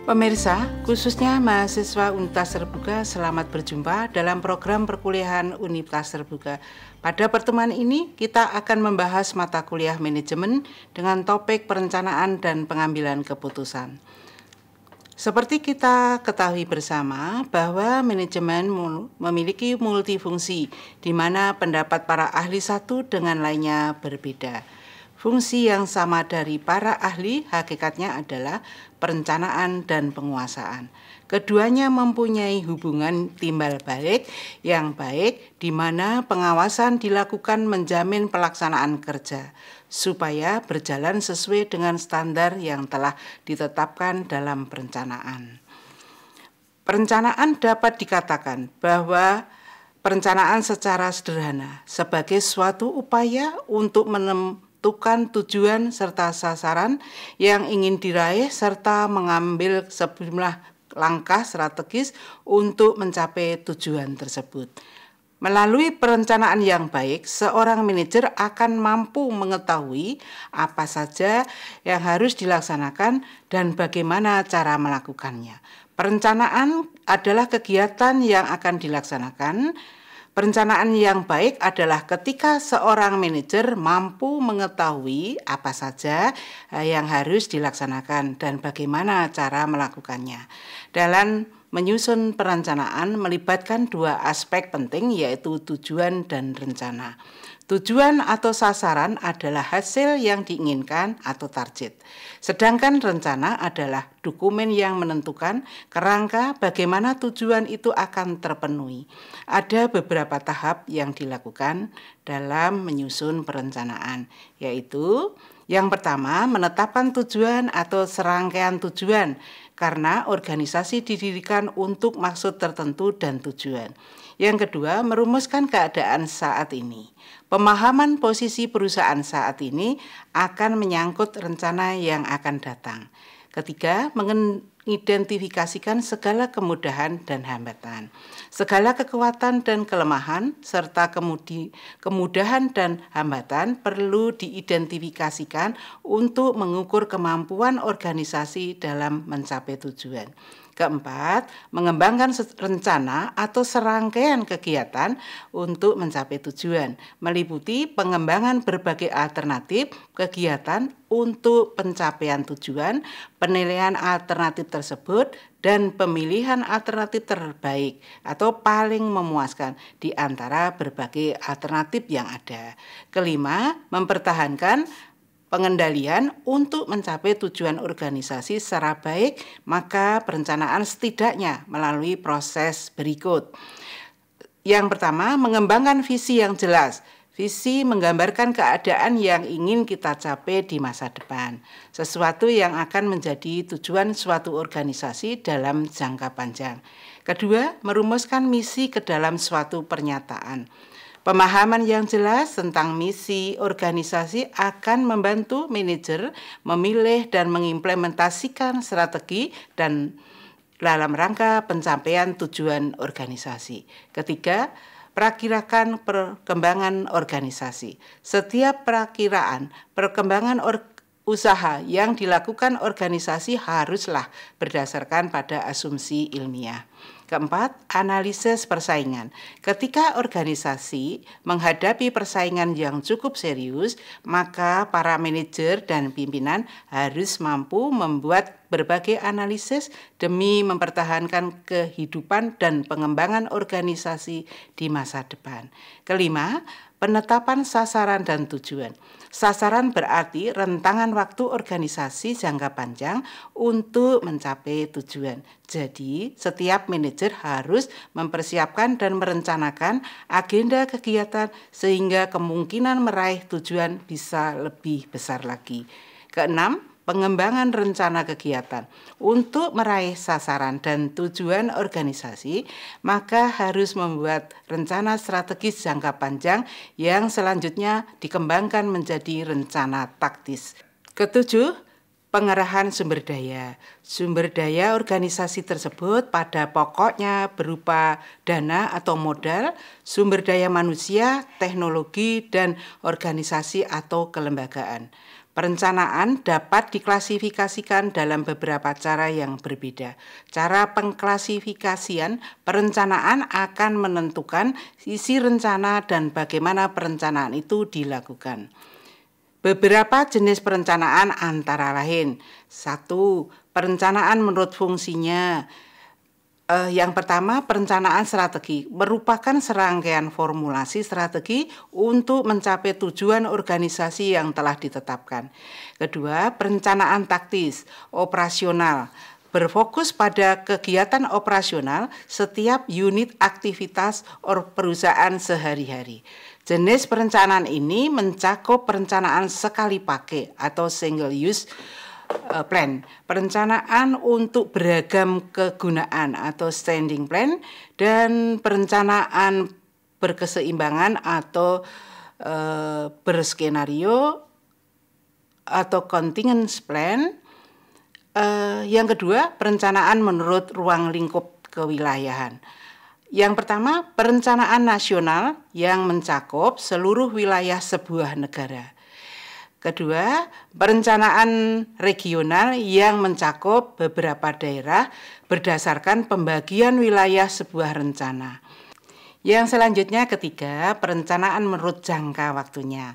Pemirsa, khususnya mahasiswa Universitas Terbuka, selamat berjumpa dalam program perkuliahan Universitas Terbuka. Pada pertemuan ini, kita akan membahas mata kuliah manajemen dengan topik perencanaan dan pengambilan keputusan. Seperti kita ketahui bersama bahwa manajemen memiliki multifungsi, di mana pendapat para ahli satu dengan lainnya berbeda. Fungsi yang sama dari para ahli hakikatnya adalah perencanaan dan penguasaan. Keduanya mempunyai hubungan timbal balik yang baik, di mana pengawasan dilakukan menjamin pelaksanaan kerja supaya berjalan sesuai dengan standar yang telah ditetapkan dalam perencanaan. Perencanaan dapat dikatakan bahwa perencanaan secara sederhana sebagai suatu upaya untuk menentukan tujuan serta sasaran yang ingin diraih serta mengambil sejumlah langkah strategis untuk mencapai tujuan tersebut. Melalui perencanaan yang baik, seorang manajer akan mampu mengetahui apa saja yang harus dilaksanakan dan bagaimana cara melakukannya. Perencanaan adalah kegiatan yang akan dilaksanakan. Perencanaan yang baik adalah ketika seorang manajer mampu mengetahui apa saja yang harus dilaksanakan dan bagaimana cara melakukannya. Dalam menyusun perencanaan melibatkan dua aspek penting, yaitu tujuan dan rencana. Tujuan atau sasaran adalah hasil yang diinginkan atau target. Sedangkan rencana adalah dokumen yang menentukan kerangka bagaimana tujuan itu akan terpenuhi. Ada beberapa tahap yang dilakukan dalam menyusun perencanaan, yaitu yang pertama, menetapkan tujuan atau serangkaian tujuan, karena organisasi didirikan untuk maksud tertentu dan tujuan. Yang kedua, merumuskan keadaan saat ini. Pemahaman posisi perusahaan saat ini akan menyangkut rencana yang akan datang. Ketiga, mengidentifikasikan segala kemudahan dan hambatan, segala kekuatan dan kelemahan, serta kemudahan dan hambatan perlu diidentifikasikan untuk mengukur kemampuan organisasi dalam mencapai tujuan. Keempat, mengembangkan rencana atau serangkaian kegiatan untuk mencapai tujuan, meliputi pengembangan berbagai alternatif kegiatan untuk pencapaian tujuan, penilaian alternatif tersebut, dan pemilihan alternatif terbaik atau paling memuaskan di antara berbagai alternatif yang ada. Kelima, mempertahankan pengendalian untuk mencapai tujuan organisasi secara baik, maka perencanaan setidaknya melalui proses berikut. Yang pertama, mengembangkan visi yang jelas. Visi menggambarkan keadaan yang ingin kita capai di masa depan, sesuatu yang akan menjadi tujuan suatu organisasi dalam jangka panjang. Kedua, merumuskan misi ke dalam suatu pernyataan. Pemahaman yang jelas tentang misi organisasi akan membantu manajer memilih dan mengimplementasikan strategi dan dalam rangka pencapaian tujuan organisasi. Ketiga, perakirakan perkembangan organisasi. Setiap perakiraan perkembangan usaha yang dilakukan organisasi haruslah berdasarkan pada asumsi ilmiah. Keempat, analisis persaingan. Ketika organisasi menghadapi persaingan yang cukup serius, maka para manajer dan pimpinan harus mampu membuat berbagai analisis demi mempertahankan kehidupan dan pengembangan organisasi di masa depan. Kelima, penetapan sasaran dan tujuan. Sasaran berarti rentangan waktu organisasi jangka panjang untuk mencapai tujuan. Jadi, setiap manajer harus mempersiapkan dan merencanakan agenda kegiatan sehingga kemungkinan meraih tujuan bisa lebih besar lagi. Keenam, pengembangan rencana kegiatan. Untuk meraih sasaran dan tujuan organisasi, maka harus membuat rencana strategis jangka panjang yang selanjutnya dikembangkan menjadi rencana taktis. Ketujuh, pengerahan sumber daya. Sumber daya organisasi tersebut pada pokoknya berupa dana atau modal, sumber daya manusia, teknologi, dan organisasi atau kelembagaan. Perencanaan dapat diklasifikasikan dalam beberapa cara yang berbeda. Cara pengklasifikasian perencanaan akan menentukan isi rencana dan bagaimana perencanaan itu dilakukan. Beberapa jenis perencanaan antara lain: 1. Perencanaan menurut fungsinya. Yang pertama, perencanaan strategi merupakan serangkaian formulasi strategi untuk mencapai tujuan organisasi yang telah ditetapkan. Kedua, perencanaan taktis operasional berfokus pada kegiatan operasional setiap unit aktivitas perusahaan sehari-hari. Jenis perencanaan ini mencakup perencanaan sekali pakai atau single use plan, perencanaan untuk beragam kegunaan atau standing plan, dan perencanaan berkeseimbangan atau berskenario atau contingency plan. Yang kedua, perencanaan menurut ruang lingkup kewilayahan. Yang pertama, perencanaan nasional yang mencakup seluruh wilayah sebuah negara. Kedua, perencanaan regional yang mencakup beberapa daerah berdasarkan pembagian wilayah sebuah rencana. Yang selanjutnya, ketiga, perencanaan menurut jangka waktunya.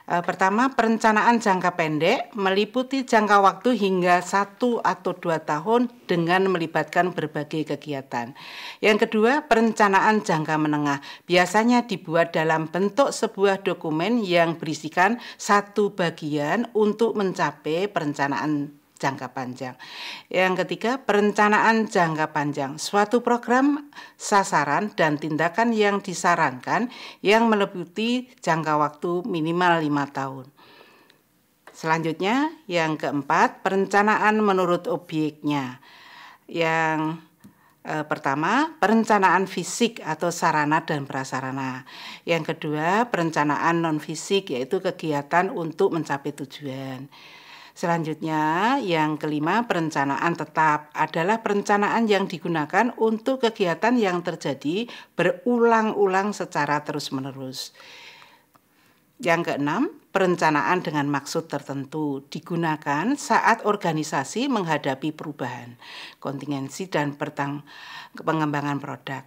Pertama, perencanaan jangka pendek meliputi jangka waktu hingga 1 atau 2 tahun dengan melibatkan berbagai kegiatan. Yang kedua, perencanaan jangka menengah biasanya dibuat dalam bentuk sebuah dokumen yang berisikan satu bagian untuk mencapai perencanaan jangka panjang. Yang ketiga, perencanaan jangka panjang, suatu program, sasaran, dan tindakan yang disarankan yang meliputi jangka waktu minimal 5 tahun. Selanjutnya, yang keempat, perencanaan menurut objeknya. Yang pertama, perencanaan fisik atau sarana dan prasarana. Yang kedua, perencanaan non-fisik, yaitu kegiatan untuk mencapai tujuan. Selanjutnya, yang kelima, perencanaan tetap adalah perencanaan yang digunakan untuk kegiatan yang terjadi berulang-ulang secara terus-menerus. Yang keenam, perencanaan dengan maksud tertentu digunakan saat organisasi menghadapi perubahan, kontingensi, dan pengembangan produk.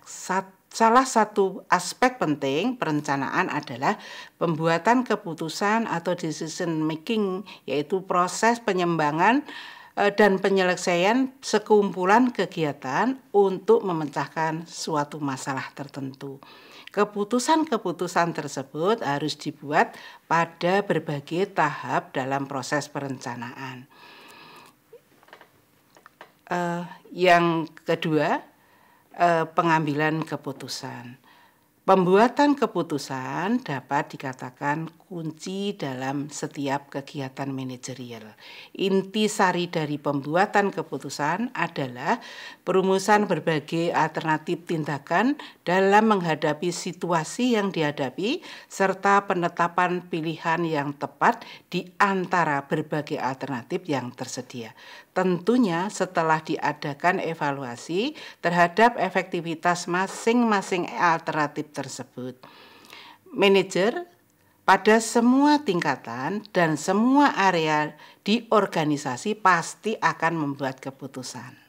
Salah satu aspek penting perencanaan adalah pembuatan keputusan atau decision making, yaitu proses penyembangan dan penyelesaian sekumpulan kegiatan untuk memecahkan suatu masalah tertentu. Keputusan-keputusan tersebut harus dibuat pada berbagai tahap dalam proses perencanaan. Yang kedua, pengambilan keputusan. Pembuatan keputusan dapat dikatakan kunci dalam setiap kegiatan manajerial. Intisari dari pembuatan keputusan adalah perumusan berbagai alternatif tindakan dalam menghadapi situasi yang dihadapi serta penetapan pilihan yang tepat di antara berbagai alternatif yang tersedia. Tentunya setelah diadakan evaluasi terhadap efektivitas masing-masing alternatif tersebut. Manajer pada semua tingkatan dan semua area di organisasi pasti akan membuat keputusan.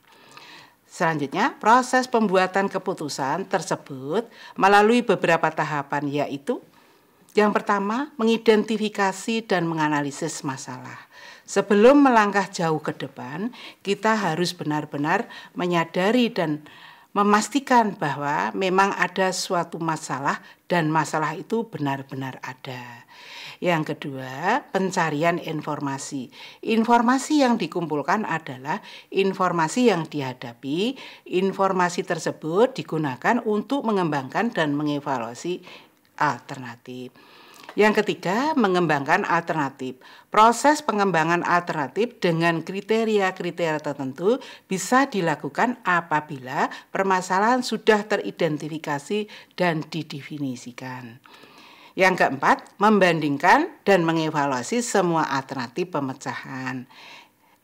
Selanjutnya, proses pembuatan keputusan tersebut melalui beberapa tahapan, yaitu yang pertama, mengidentifikasi dan menganalisis masalah. Sebelum melangkah jauh ke depan, kita harus benar-benar menyadari dan memastikan bahwa memang ada suatu masalah dan masalah itu benar-benar ada. Yang kedua, pencarian informasi. Informasi yang dikumpulkan adalah informasi yang dihadapi. Informasi tersebut digunakan untuk mengembangkan dan mengevaluasi alternatif. Yang ketiga, mengembangkan alternatif. Proses pengembangan alternatif dengan kriteria-kriteria tertentu bisa dilakukan apabila permasalahan sudah teridentifikasi dan didefinisikan. Yang keempat, membandingkan dan mengevaluasi semua alternatif pemecahan.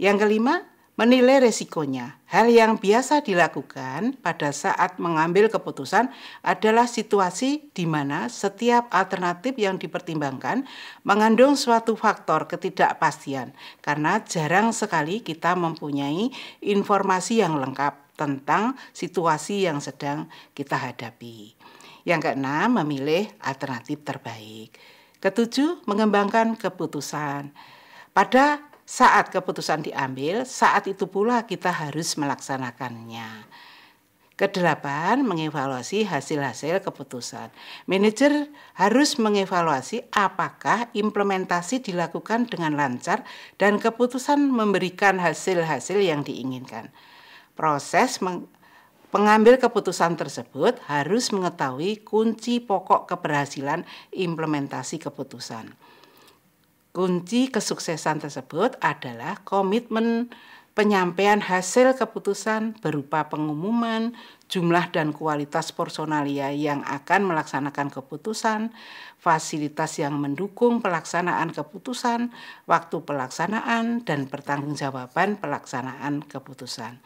Yang kelima, Menilai resikonya. Hal yang biasa dilakukan pada saat mengambil keputusan adalah situasi di mana setiap alternatif yang dipertimbangkan mengandung suatu faktor ketidakpastian, karena jarang sekali kita mempunyai informasi yang lengkap tentang situasi yang sedang kita hadapi. Yang keenam, memilih alternatif terbaik. Ketujuh, mengembangkan keputusan. Pada saat keputusan diambil, saat itu pula kita harus melaksanakannya. Kedelapan, mengevaluasi hasil-hasil keputusan. Manajer harus mengevaluasi apakah implementasi dilakukan dengan lancar dan keputusan memberikan hasil-hasil yang diinginkan. Proses pengambil keputusan tersebut harus mengetahui kunci pokok keberhasilan implementasi keputusan. Kunci kesuksesan tersebut adalah komitmen penyampaian hasil keputusan berupa pengumuman, jumlah dan kualitas personalia yang akan melaksanakan keputusan, fasilitas yang mendukung pelaksanaan keputusan, waktu pelaksanaan, dan pertanggungjawaban pelaksanaan keputusan.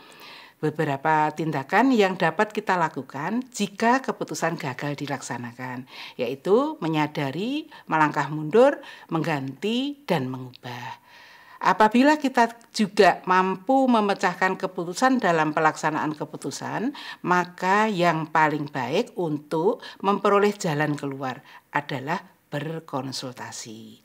Beberapa tindakan yang dapat kita lakukan jika keputusan gagal dilaksanakan, yaitu menyadari, melangkah mundur, mengganti, dan mengubah. Apabila kita juga mampu memecahkan keputusan dalam pelaksanaan keputusan, maka yang paling baik untuk memperoleh jalan keluar adalah berkonsultasi.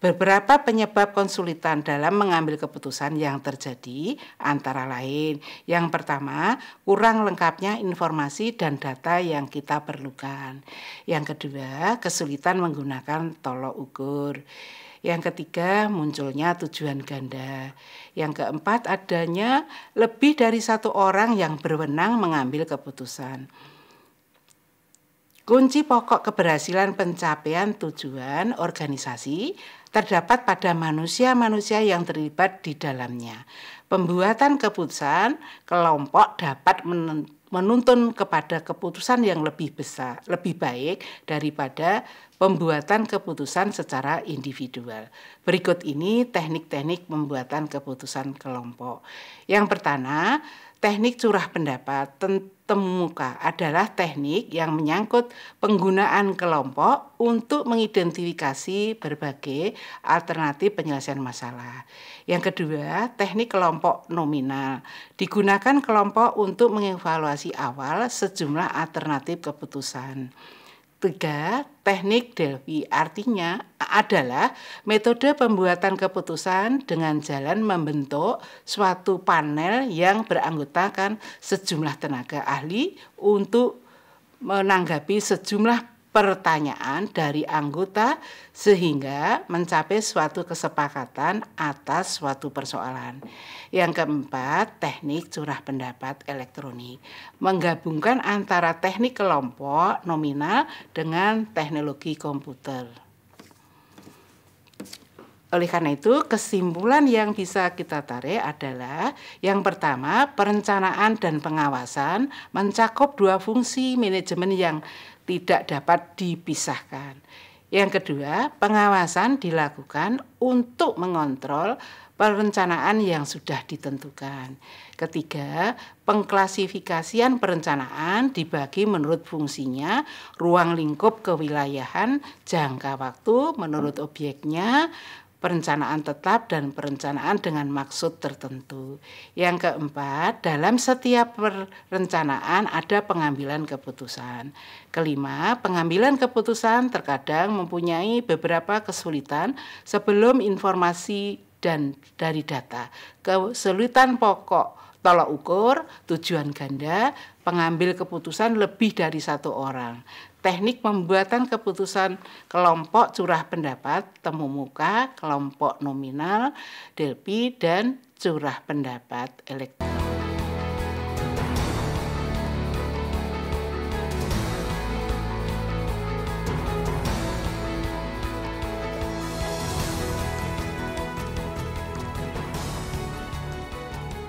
Beberapa penyebab kesulitan dalam mengambil keputusan yang terjadi antara lain. Yang pertama, kurang lengkapnya informasi dan data yang kita perlukan. Yang kedua, kesulitan menggunakan tolok ukur. Yang ketiga, munculnya tujuan ganda. Yang keempat, adanya lebih dari satu orang yang berwenang mengambil keputusan. Kunci pokok keberhasilan pencapaian tujuan organisasi terdapat pada manusia-manusia yang terlibat di dalamnya. Pembuatan keputusan kelompok dapat menuntun kepada keputusan yang lebih baik daripada pembuatan keputusan secara individual. Berikut ini teknik-teknik pembuatan keputusan kelompok. Yang pertama, teknik curah pendapat temu muka adalah teknik yang menyangkut penggunaan kelompok untuk mengidentifikasi berbagai alternatif penyelesaian masalah. Yang kedua, teknik kelompok nominal. Digunakan kelompok untuk mengevaluasi awal sejumlah alternatif keputusan. 3. Teknik Delphi artinya adalah metode pembuatan keputusan dengan jalan membentuk suatu panel yang beranggotakan sejumlah tenaga ahli untuk menanggapi sejumlah pertanyaan dari anggota sehingga mencapai suatu kesepakatan atas suatu persoalan. Yang keempat, teknik curah pendapat elektronik. Menggabungkan antara teknik kelompok nominal dengan teknologi komputer. Oleh karena itu, kesimpulan yang bisa kita tarik adalah yang pertama, perencanaan dan pengawasan mencakup dua fungsi manajemen yang tidak dapat dipisahkan. Yang kedua, pengawasan dilakukan untuk mengontrol perencanaan yang sudah ditentukan. Ketiga, pengklasifikasian perencanaan dibagi menurut fungsinya, ruang lingkup kewilayahan, jangka waktu menurut objeknya, perencanaan tetap dan perencanaan dengan maksud tertentu. Yang keempat, dalam setiap perencanaan ada pengambilan keputusan. Kelima, pengambilan keputusan terkadang mempunyai beberapa kesulitan sebelum informasi dan dari data. Kesulitan pokok tolok ukur, tujuan ganda, pengambil keputusan lebih dari satu orang. Teknik pembuatan keputusan kelompok curah pendapat, temu muka, kelompok nominal, Delphi, dan curah pendapat elektronik.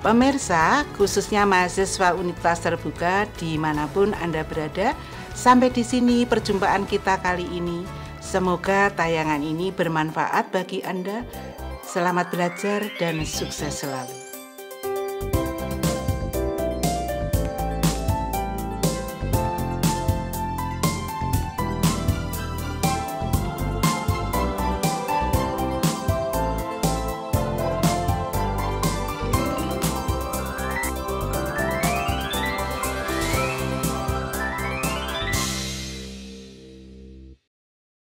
Pemirsa, khususnya mahasiswa Universitas Terbuka dimanapun Anda berada, sampai di sini perjumpaan kita kali ini. Semoga tayangan ini bermanfaat bagi Anda. Selamat belajar dan sukses selalu.